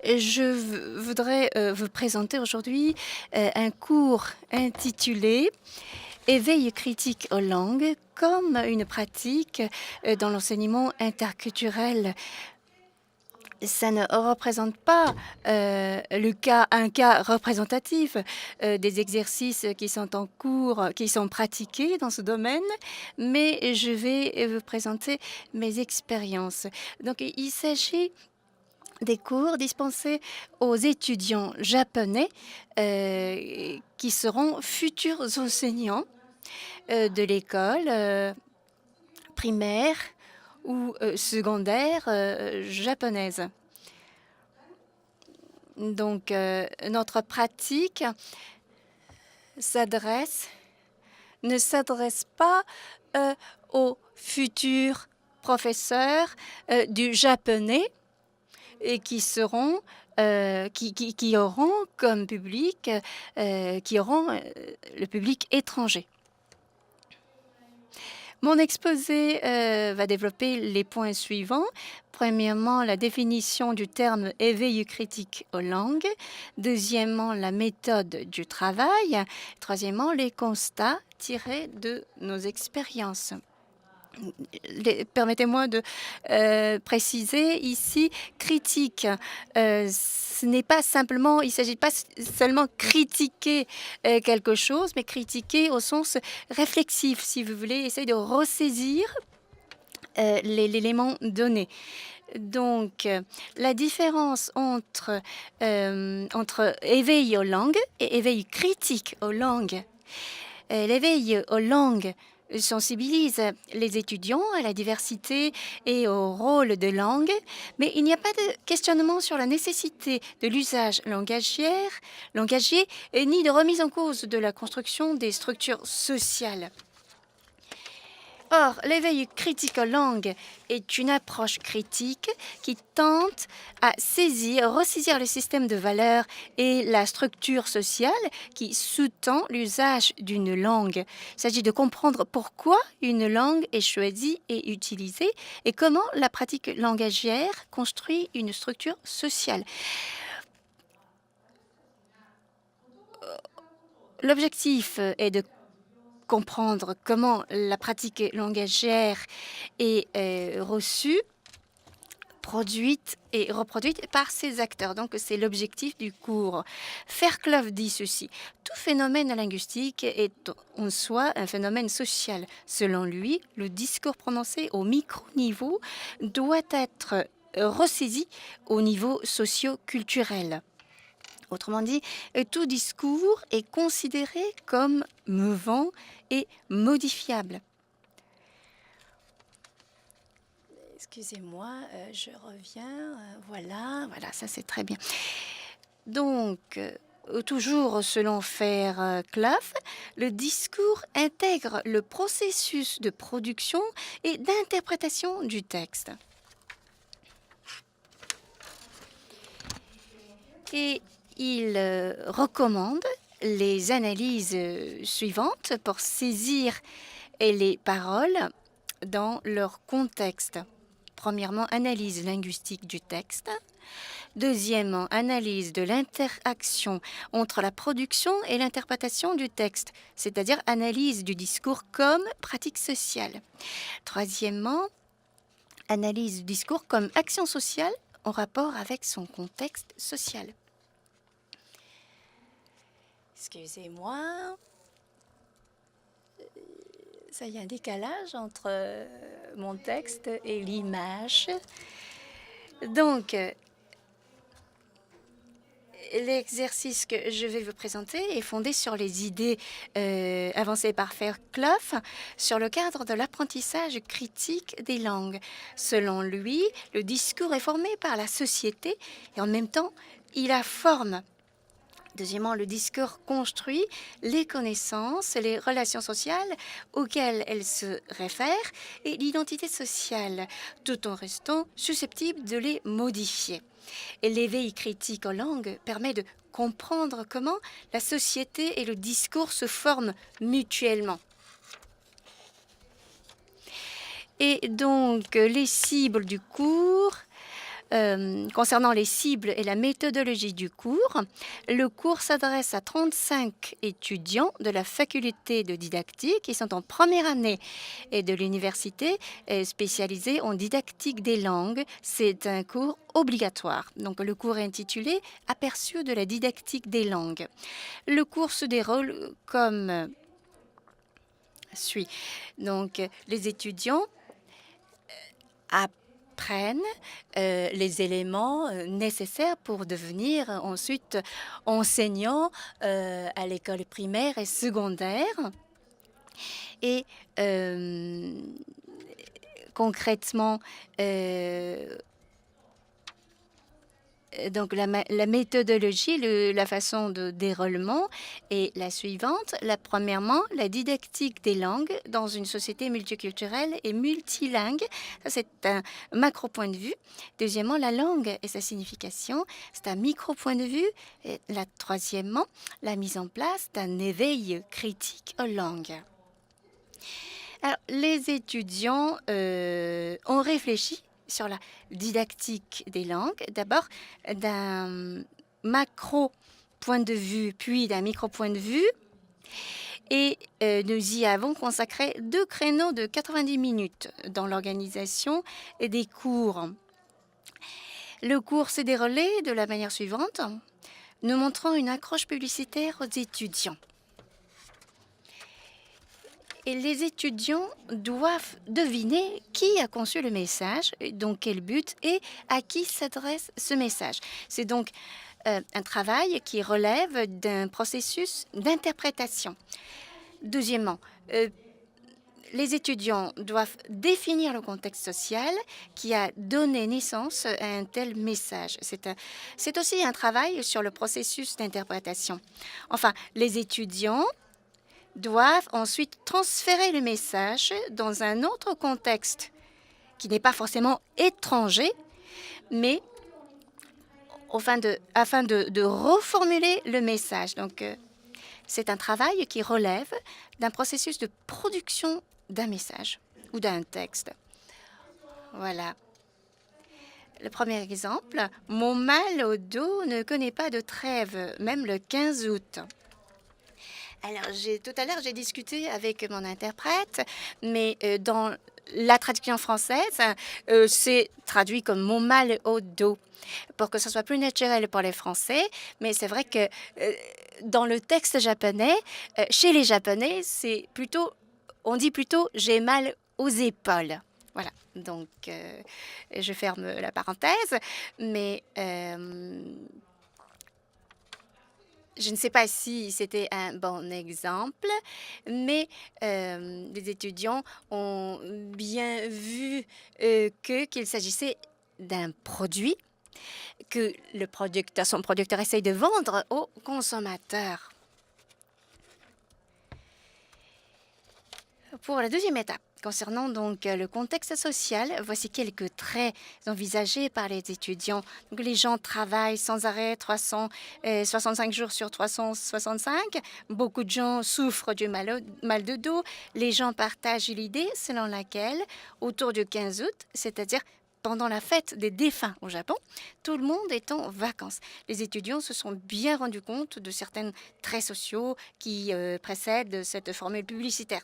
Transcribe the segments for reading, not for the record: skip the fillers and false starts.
voudrais vous présenter aujourd'hui un cours intitulé Éveil critique aux langues comme une pratique dans l'enseignement interculturel. Ça ne représente pas un cas représentatif des exercices qui sont en cours, qui sont pratiqués dans ce domaine, mais je vais vous présenter mes expériences. Donc, il s'agit des cours dispensés aux étudiants japonais qui seront futurs enseignants de l'école primaire ou secondaire japonaise. Donc, notre pratique ne s'adresse pas aux futurs professeurs du japonais et qui auront comme public, le public étranger. Mon exposé va développer les points suivants. Premièrement, la définition du terme éveil critique aux langues. Deuxièmement, la méthode du travail. Troisièmement, les constats tirés de nos expériences. Permettez-moi de préciser ici, critique. Il ne s'agit pas seulement critiquer quelque chose, mais critiquer au sens réflexif, si vous voulez, essayer de ressaisir l'élément donné. Donc, la différence entre éveil aux langues et éveil critique aux langues. L'éveil aux langues sensibilise les étudiants à la diversité et au rôle de langue, mais il n'y a pas de questionnement sur la nécessité de l'usage langagier ni de remise en cause de la construction des structures sociales. Or, l'éveil critique aux langues est une approche critique qui tente à ressaisir le système de valeurs et la structure sociale qui sous-tend l'usage d'une langue. Il s'agit de comprendre pourquoi une langue est choisie et utilisée et comment la pratique langagière construit une structure sociale. L'objectif est de comprendre comment la pratique langagière est reçue, produite et reproduite par ces acteurs. Donc, c'est l'objectif du cours. Fairclough dit ceci: tout phénomène linguistique est en soi un phénomène social. Selon lui, le discours prononcé au micro-niveau doit être ressaisi au niveau socio-culturel. Autrement dit, tout discours est considéré comme mouvant et modifiable. Excusez-moi, je reviens. Voilà, ça c'est très bien. Donc, toujours selon Fairclough, le discours intègre le processus de production et d'interprétation du texte. Et il recommande les analyses suivantes pour saisir les paroles dans leur contexte. Premièrement, analyse linguistique du texte. Deuxièmement, analyse de l'interaction entre la production et l'interprétation du texte, c'est-à-dire analyse du discours comme pratique sociale. Troisièmement, analyse du discours comme action sociale en rapport avec son contexte social. Excusez-moi. Ça y a un décalage entre mon texte et l'image. Donc, l'exercice que je vais vous présenter est fondé sur les idées avancées par Fairclough sur le cadre de l'apprentissage critique des langues. Selon lui, le discours est formé par la société et en même temps, il a forme. Deuxièmement, le discours construit les connaissances, les relations sociales auxquelles elles se réfèrent et l'identité sociale, tout en restant susceptible de les modifier. Et l'éveil critique aux langues permet de comprendre comment la société et le discours se forment mutuellement. Et donc, les cibles du cours concernant les cibles et la méthodologie du cours, le cours s'adresse à 35 étudiants de la faculté de didactique qui sont en première année et de l'université spécialisée en didactique des langues. C'est un cours obligatoire. Donc le cours est intitulé Aperçu de la didactique des langues. Le cours se déroule comme suit. Donc les étudiants apprennent les éléments nécessaires pour devenir ensuite enseignants à l'école primaire et secondaire. Et concrètement, donc la méthodologie, la façon de déroulement est la suivante. Premièrement, la didactique des langues dans une société multiculturelle et multilingue. Ça, c'est un macro-point de vue. Deuxièmement, la langue et sa signification. C'est un micro-point de vue. Et troisièmement, la mise en place d'un éveil critique aux langues. Alors, les étudiants ont réfléchi sur la didactique des langues, d'abord d'un macro point de vue, puis d'un micro point de vue. Et nous y avons consacré 2 créneaux de 90 minutes dans l'organisation des cours. Le cours s'est déroulé de la manière suivante. Nous montrons une accroche publicitaire aux étudiants. Et les étudiants doivent deviner qui a conçu le message, dans quel but et à qui s'adresse ce message. C'est donc un travail qui relève d'un processus d'interprétation. Deuxièmement, les étudiants doivent définir le contexte social qui a donné naissance à un tel message. C'est aussi un travail sur le processus d'interprétation. Enfin, les étudiants doivent ensuite transférer le message dans un autre contexte qui n'est pas forcément étranger, mais afin de reformuler le message. Donc, c'est un travail qui relève d'un processus de production d'un message ou d'un texte. Voilà. Le premier exemple, mon mal au dos ne connaît pas de trêve, même le 15 août. Alors, tout à l'heure, j'ai discuté avec mon interprète, mais dans la traduction française, c'est traduit comme mon mal au dos, pour que ce soit plus naturel pour les Français. Mais c'est vrai que dans le texte japonais, chez les Japonais, on dit plutôt j'ai mal aux épaules. Voilà, donc je ferme la parenthèse, mais je ne sais pas si c'était un bon exemple, mais les étudiants ont bien vu qu'il s'agissait d'un produit que son producteur essaye de vendre aux consommateurs. Pour la deuxième étape, concernant donc le contexte social, voici quelques traits envisagés par les étudiants. Donc, les gens travaillent sans arrêt 365 jours sur 365. Beaucoup de gens souffrent du mal de dos. Les gens partagent l'idée selon laquelle, autour du 15 août, c'est-à-dire pendant la fête des défunts au Japon, tout le monde est en vacances. Les étudiants se sont bien rendus compte de certains traits sociaux qui précèdent cette formule publicitaire.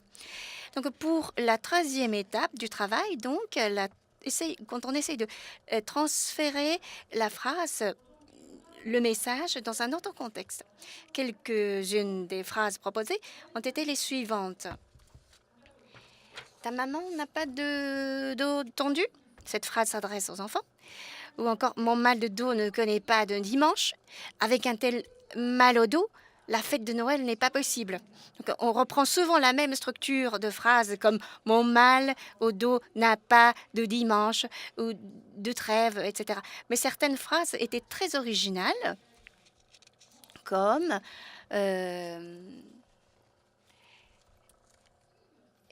Donc, pour la troisième étape du travail, donc, quand on essaye de transférer la phrase, le message dans un autre contexte, quelques-unes des phrases proposées ont été les suivantes. Ta maman n'a pas de dos tendu? Cette phrase s'adresse aux enfants. Ou encore, mon mal de dos ne connaît pas de dimanche. Avec un tel mal au dos, la fête de Noël n'est pas possible. Donc, on reprend souvent la même structure de phrases comme mon mal au dos n'a pas de dimanche ou de trêve, etc. Mais certaines phrases étaient très originales, comme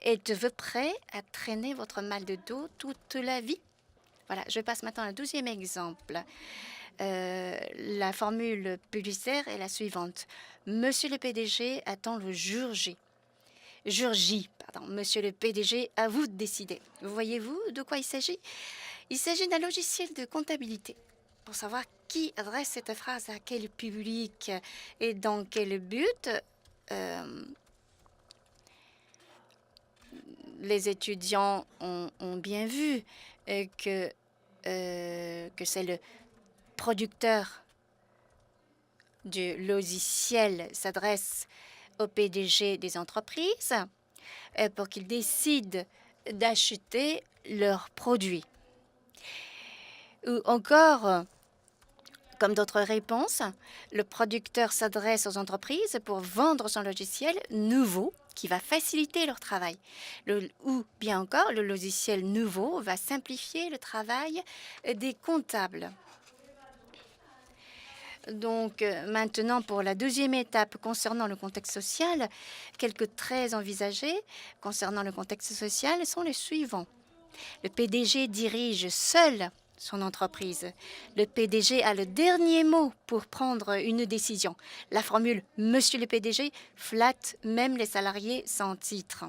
êtes-vous prêt à traîner votre mal de dos toute la vie? Voilà, je passe maintenant au 12e exemple. La formule publicitaire est la suivante. Monsieur le PDG attend le jour J. Jour J, pardon. Monsieur le PDG, à vous de décider. Voyez-vous de quoi il s'agit? Il s'agit d'un logiciel de comptabilité pour savoir qui adresse cette phrase à quel public et dans quel but. Euh, les étudiants ont bien vu que c'est le producteur du logiciel s'adresse au PDG des entreprises pour qu'ils décident d'acheter leurs produits. Ou encore, comme d'autres réponses, le producteur s'adresse aux entreprises pour vendre son logiciel nouveau qui va faciliter leur travail. Ou bien encore, le logiciel nouveau va simplifier le travail des comptables. Donc maintenant, pour la deuxième étape concernant le contexte social, quelques traits envisagés concernant le contexte social sont les suivants. Le PDG dirige seul son entreprise. Le PDG a le dernier mot pour prendre une décision. La formule « Monsieur le PDG » flatte même les salariés sans titre.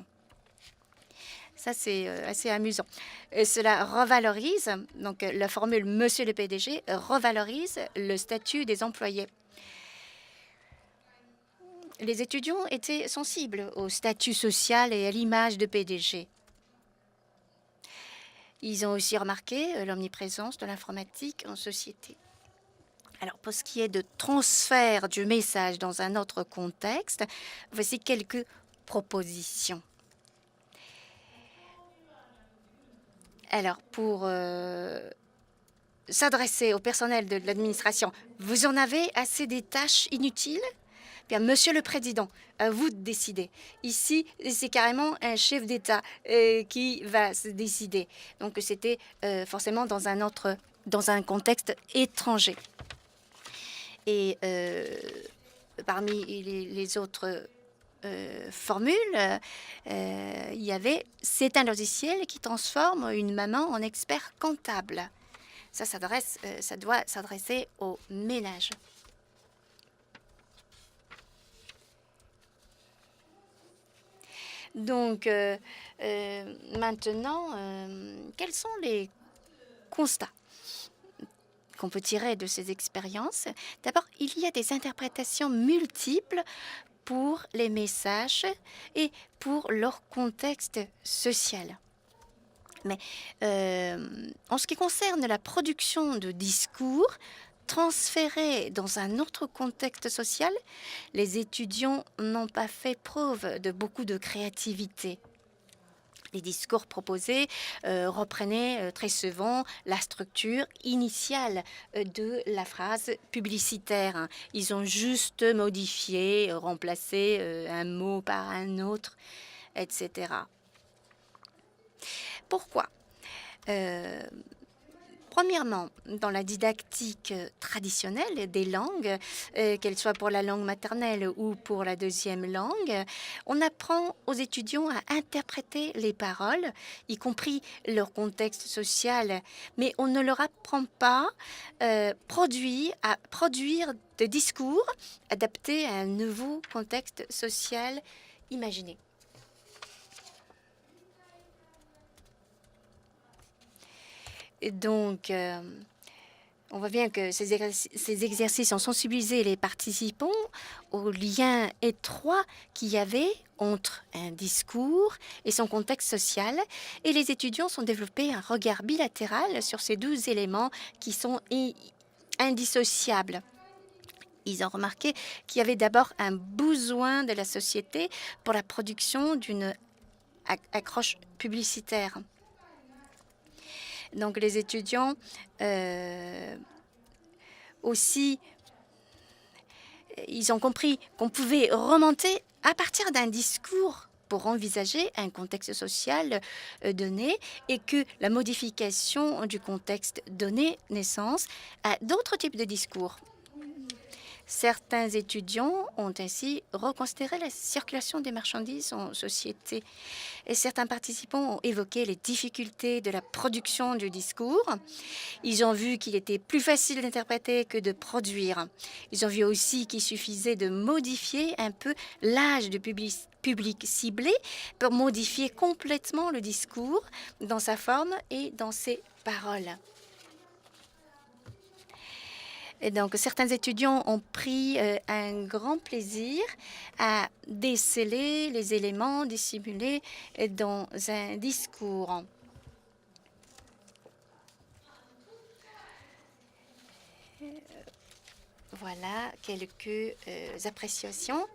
Ça, c'est assez amusant. Et cela revalorise, donc la formule « Monsieur le PDG » revalorise le statut des employés. Les étudiants étaient sensibles au statut social et à l'image de PDG. Ils ont aussi remarqué l'omniprésence de l'informatique en société. Alors, pour ce qui est de transfert du message dans un autre contexte, voici quelques propositions. Alors, pour s'adresser au personnel de l'administration, vous en avez assez des tâches inutiles? Bien, Monsieur le Président, à vous de décider. Ici, c'est carrément un chef d'État qui va se décider. Donc, c'était forcément dans un contexte étranger. Et parmi les autres formules, il y avait « c'est un logiciel qui transforme une maman en expert comptable ». Ça doit s'adresser aux ménages. Donc, maintenant, quels sont les constats qu'on peut tirer de ces expériences? D'abord, il y a des interprétations multiples pour les messages et pour leur contexte social. Mais en ce qui concerne la production de discours, transférés dans un autre contexte social, les étudiants n'ont pas fait preuve de beaucoup de créativité. Les discours proposés reprenaient très souvent la structure initiale de la phrase publicitaire. Ils ont juste modifié, remplacé un mot par un autre, etc. Pourquoi? Premièrement, dans la didactique traditionnelle des langues, qu'elle soit pour la langue maternelle ou pour la deuxième langue, on apprend aux étudiants à interpréter les paroles, y compris leur contexte social, mais on ne leur apprend pas à produire des discours adaptés à un nouveau contexte social imaginé. Donc, on voit bien que ces exercices ont sensibilisé les participants au lien étroit qu'il y avait entre un discours et son contexte social, et les étudiants ont développé un regard bilatéral sur ces 12 éléments qui sont indissociables. Ils ont remarqué qu'il y avait d'abord un besoin de la société pour la production d'une accroche publicitaire. Donc, les étudiants aussi, ils ont compris qu'on pouvait remonter à partir d'un discours pour envisager un contexte social donné et que la modification du contexte donnait naissance à d'autres types de discours. Certains étudiants ont ainsi reconsidéré la circulation des marchandises en société. Et certains participants ont évoqué les difficultés de la production du discours. Ils ont vu qu'il était plus facile d'interpréter que de produire. Ils ont vu aussi qu'il suffisait de modifier un peu l'âge du public ciblé pour modifier complètement le discours dans sa forme et dans ses parole. Et donc, certains étudiants ont pris un grand plaisir à déceler les éléments dissimulés dans un discours. Voilà quelques appréciations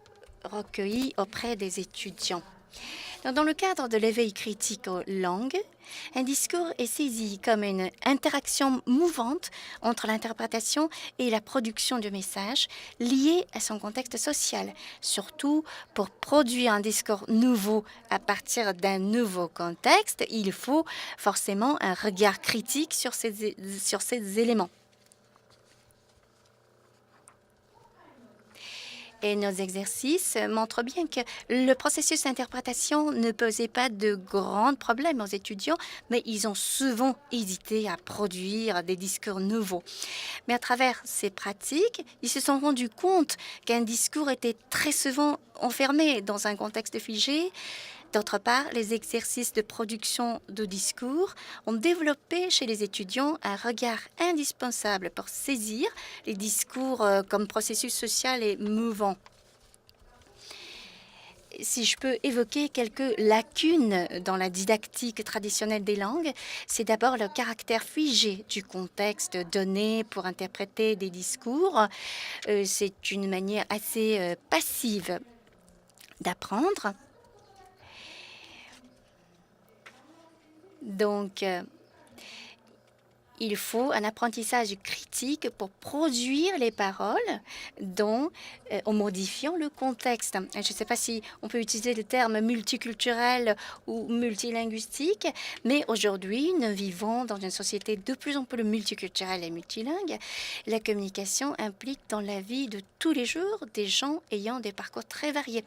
recueillies auprès des étudiants. Dans le cadre de l'éveil critique aux langues, un discours est saisi comme une interaction mouvante entre l'interprétation et la production du message lié à son contexte social, surtout pour produire un discours nouveau à partir d'un nouveau contexte, il faut forcément un regard critique sur ces éléments. Et nos exercices montrent bien que le processus d'interprétation ne posait pas de grands problèmes aux étudiants, mais ils ont souvent hésité à produire des discours nouveaux. Mais à travers ces pratiques, ils se sont rendus compte qu'un discours était très souvent enfermé dans un contexte figé. D'autre part, les exercices de production de discours ont développé chez les étudiants un regard indispensable pour saisir les discours comme processus social et mouvant. Si je peux évoquer quelques lacunes dans la didactique traditionnelle des langues, c'est d'abord le caractère figé du contexte donné pour interpréter des discours. C'est une manière assez passive d'apprendre. Donc, il faut un apprentissage critique pour produire les paroles en modifiant le contexte. Je ne sais pas si on peut utiliser le terme multiculturel ou multilinguistique, mais aujourd'hui, nous vivons dans une société de plus en plus multiculturelle et multilingue. La communication implique dans la vie de tous les jours des gens ayant des parcours très variés.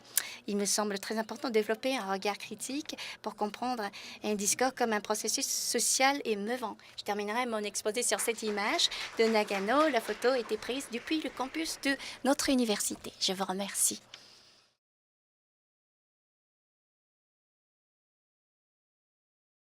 Il me semble très important de développer un regard critique pour comprendre un discours comme un processus social et mouvant. Je terminerai mon exposé sur cette image de Nagano. La photo a été prise depuis le campus de notre université. Je vous remercie.